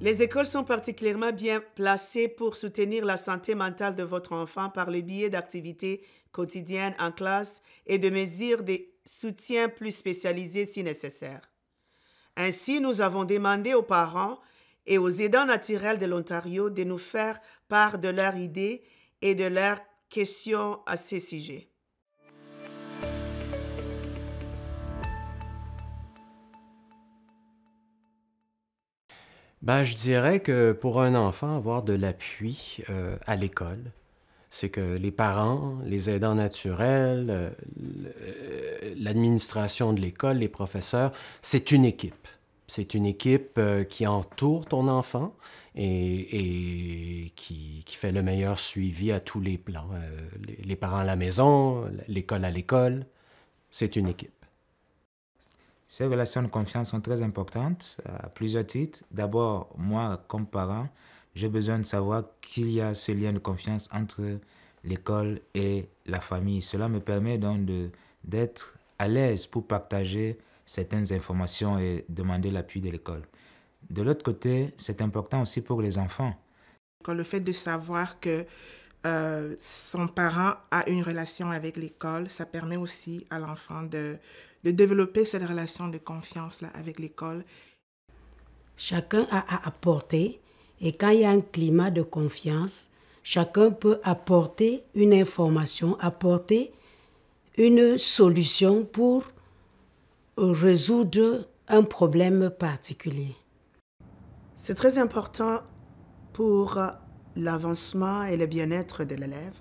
Les écoles sont particulièrement bien placées pour soutenir la santé mentale de votre enfant par le biais d'activités quotidiennes en classe et de mesures de soutien plus spécialisées si nécessaire. Ainsi, nous avons demandé aux parents et aux aidants naturels de l'Ontario de nous faire part de leurs idées et de leurs questions à ces sujets. Je dirais que pour un enfant, avoir de l'appui à l'école, c'est que les parents, les aidants naturels, l'administration de l'école, les professeurs, c'est une équipe. C'est une équipe qui entoure ton enfant et qui fait le meilleur suivi à tous les plans. Les parents à la maison, l'école à l'école, c'est une équipe. Ces relations de confiance sont très importantes à plusieurs titres. D'abord, moi, comme parent, j'ai besoin de savoir qu'il y a ce lien de confiance entre l'école et la famille. Cela me permet donc d'être à l'aise pour partager certaines informations et demander l'appui de l'école. De l'autre côté, c'est important aussi pour les enfants. Le fait de savoir que son parent a une relation avec l'école, ça permet aussi à l'enfant de développer cette relation de confiance-là avec l'école. Chacun a à apporter et quand il y a un climat de confiance, chacun peut apporter une information, apporter une solution pour résoudre un problème particulier. C'est très important pour l'avancement et le bien-être de l'élève.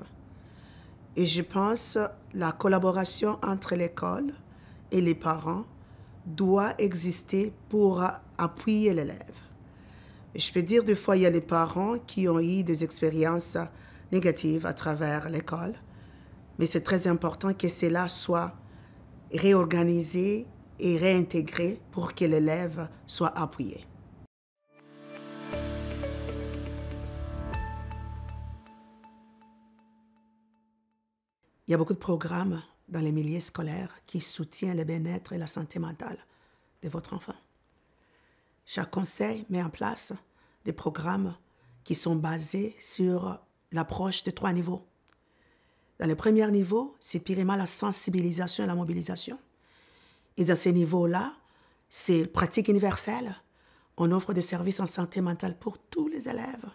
Et je pense que la collaboration entre l'école et les parents doit exister pour appuyer l'élève. Je peux dire des fois, il y a des parents qui ont eu des expériences négatives à travers l'école, mais c'est très important que cela soit réorganisé et réintégré pour que l'élève soit appuyé. Il y a beaucoup de programmes dans les milieux scolaires qui soutiennent le bien-être et la santé mentale de votre enfant. Chaque conseil met en place des programmes qui sont basés sur l'approche de 3 niveaux. Dans le premier niveau, c'est purement la sensibilisation et la mobilisation. Et dans ces niveaux-là, c'est pratique universelle. On offre des services en santé mentale pour tous les élèves.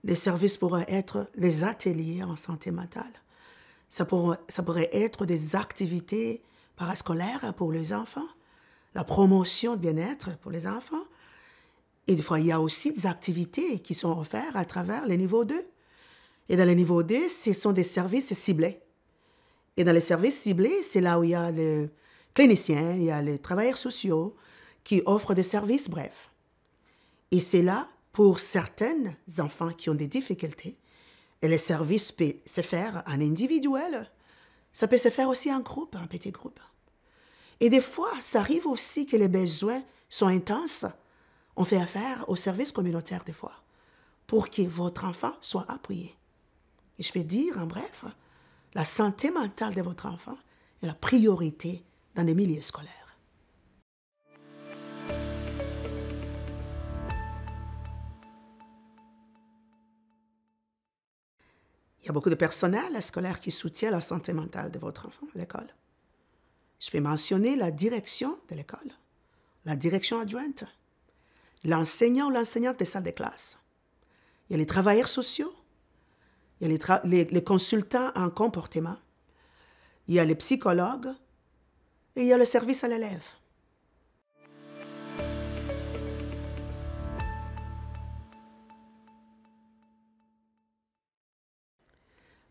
Les services pourraient être les ateliers en santé mentale. Ça pourrait être des activités parascolaires pour les enfants, la promotion de bien-être pour les enfants. Et des fois, il y a aussi des activités qui sont offertes à travers le niveau 2. Et dans le niveau 2, ce sont des services ciblés. Et dans les services ciblés, c'est là où il y a les cliniciens, il y a les travailleurs sociaux qui offrent des services, bref. Et c'est là, pour certains enfants qui ont des difficultés, et les services peuvent se faire en individuel. Ça peut se faire aussi en groupe, en petit groupe. Et des fois, ça arrive aussi que les besoins sont intenses. On fait affaire au service communautaire des fois pour que votre enfant soit appuyé. Et je peux dire, en bref, la santé mentale de votre enfant est la priorité dans les milieux scolaires. Il y a beaucoup de personnel scolaire qui soutient la santé mentale de votre enfant à l'école. Je peux mentionner la direction de l'école, la direction adjointe, l'enseignant ou l'enseignante des salles de classe. Il y a les travailleurs sociaux, il y a les consultants en comportement, il y a les psychologues et il y a le service à l'élève.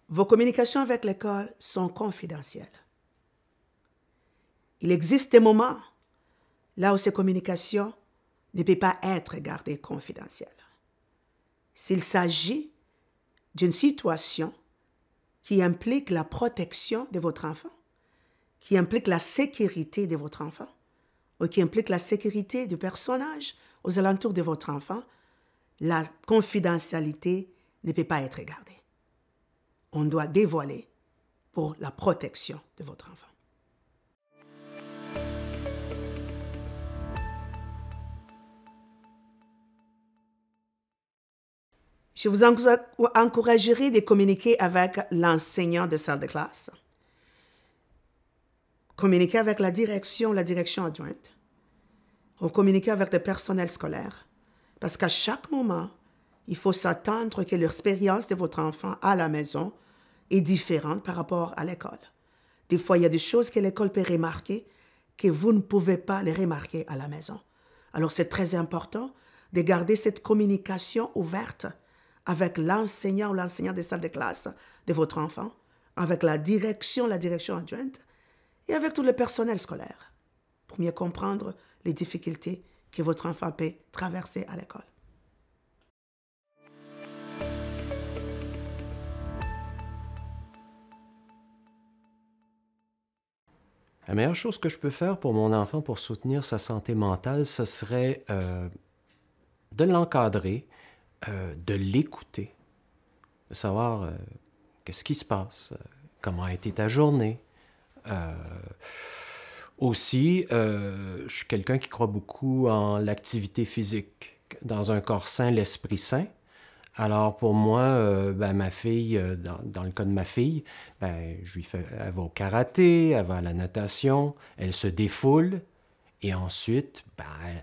Vos communications avec l'école sont confidentielles. Il existe des moments là où ces communications ne peuvent pas être gardées confidentielles. S'il s'agit d'une situation qui implique la protection de votre enfant, qui implique la sécurité de votre enfant, ou qui implique la sécurité du personnage aux alentours de votre enfant, la confidentialité ne peut pas être gardée. On doit dévoiler pour la protection de votre enfant. Je vous encouragerai de communiquer avec l'enseignant de salle de classe. Communiquer avec la direction adjointe. Ou communiquer avec le personnel scolaire. Parce qu'à chaque moment, il faut s'attendre que l'expérience de votre enfant à la maison est différente par rapport à l'école. Des fois, il y a des choses que l'école peut remarquer que vous ne pouvez pas les remarquer à la maison. Alors, c'est très important de garder cette communication ouverte avec l'enseignant ou l'enseignante des salles de classe de votre enfant, avec la direction adjointe et avec tout le personnel scolaire pour mieux comprendre les difficultés que votre enfant peut traverser à l'école. La meilleure chose que je peux faire pour mon enfant pour soutenir sa santé mentale, ce serait de l'encadrer, de l'écouter, de savoir qu'est-ce qui se passe, comment a été ta journée. Aussi, je suis quelqu'un qui croit beaucoup en l'activité physique. Dans un corps sain, l'esprit sain. Alors pour moi, ma fille, dans le cas de ma fille, elle va au karaté, elle va à la natation, elle se défoule et ensuite,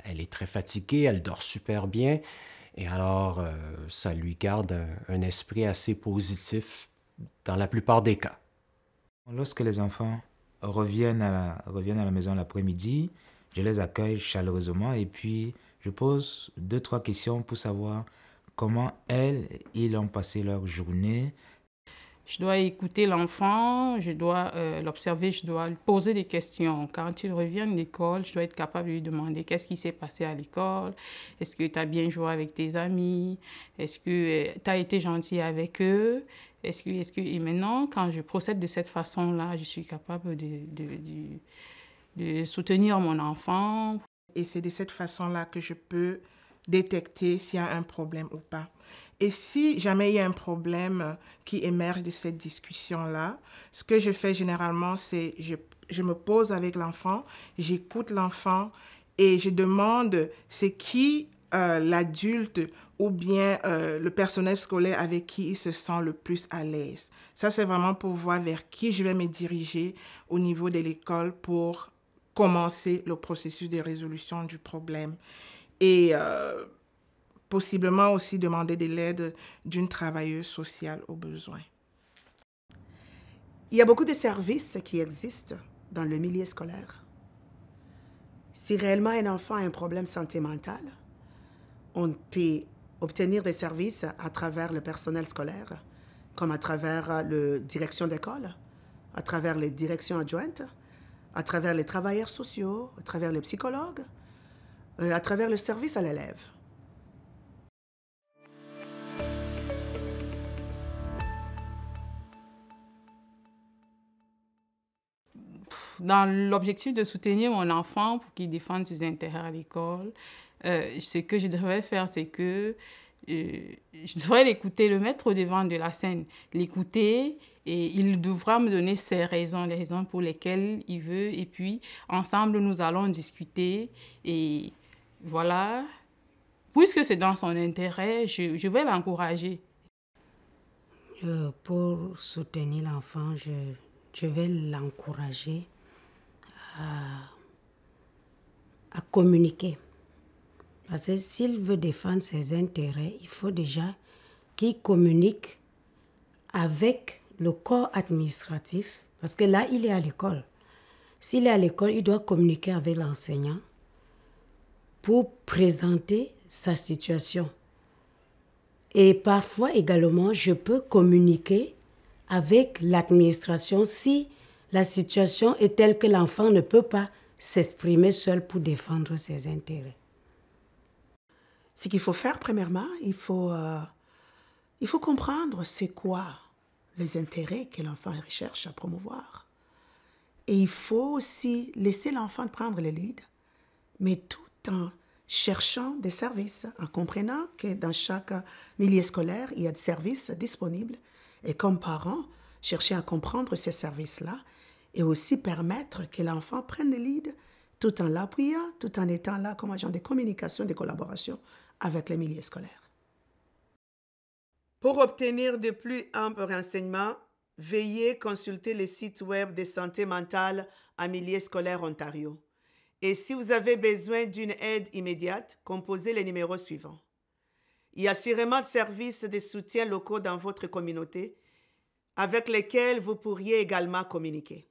elle est très fatiguée, elle dort super bien et alors ça lui garde un esprit assez positif dans la plupart des cas. Lorsque les enfants reviennent à la maison l'après-midi, je les accueille chaleureusement et puis je pose 2-3 questions pour savoir comment ils ont passé leur journée. Je dois écouter l'enfant, je dois l'observer, je dois lui poser des questions. Quand il revient de l'école, je dois être capable de lui demander qu'est-ce qui s'est passé à l'école, est-ce que tu as bien joué avec tes amis, est-ce que tu as été gentil avec eux, Et maintenant, quand je procède de cette façon-là, je suis capable de soutenir mon enfant. Et c'est de cette façon-là que je peux détecter s'il y a un problème ou pas. Et si jamais il y a un problème qui émerge de cette discussion-là, ce que je fais généralement, c'est je me pose avec l'enfant, j'écoute l'enfant et je demande c'est qui l'adulte ou bien le personnel scolaire avec qui il se sent le plus à l'aise. Ça, c'est vraiment pour voir vers qui je vais me diriger au niveau de l'école pour commencer le processus de résolution du problème. Et possiblement aussi demander de l'aide d'une travailleuse sociale au besoin. Il y a beaucoup de services qui existent dans le milieu scolaire. Si réellement un enfant a un problème santé mentale, on peut obtenir des services à travers le personnel scolaire, comme à travers la direction d'école, à travers les directions adjointes, à travers les travailleurs sociaux, à travers les psychologues, à travers le service à l'élève. Dans l'objectif de soutenir mon enfant pour qu'il défende ses intérêts à l'école, ce que je devrais faire, c'est que je devrais l'écouter, le mettre au devant de la scène, l'écouter et il devra me donner ses raisons, les raisons pour lesquelles il veut. Et puis, ensemble, nous allons discuter et voilà. Puisque c'est dans son intérêt, je vais l'encourager. Pour soutenir l'enfant, je vais l'encourager à communiquer. Parce que s'il veut défendre ses intérêts, il faut déjà qu'il communique avec le corps administratif. Parce que là, il est à l'école. S'il est à l'école, il doit communiquer avec l'enseignant pour présenter sa situation. Et parfois également, je peux communiquer avec l'administration si la situation est telle que l'enfant ne peut pas s'exprimer seul pour défendre ses intérêts. Ce qu'il faut faire, premièrement, il faut comprendre c'est quoi les intérêts que l'enfant recherche à promouvoir. Et il faut aussi laisser l'enfant prendre le lead, mais tout en cherchant des services, en comprenant que dans chaque milieu scolaire, il y a des services disponibles. Et comme parents, chercher à comprendre ces services-là et aussi permettre que l'enfant prenne le lead tout en l'appuyant, tout en étant là comme agent de communication, de collaboration avec les milieux scolaires. Pour obtenir de plus amples renseignements, veuillez consulter le site web de Santé mentale en milieu scolaire Ontario. Et si vous avez besoin d'une aide immédiate, composez les numéros suivants. Il y a sûrement des services de soutien locaux dans votre communauté avec lesquels vous pourriez également communiquer.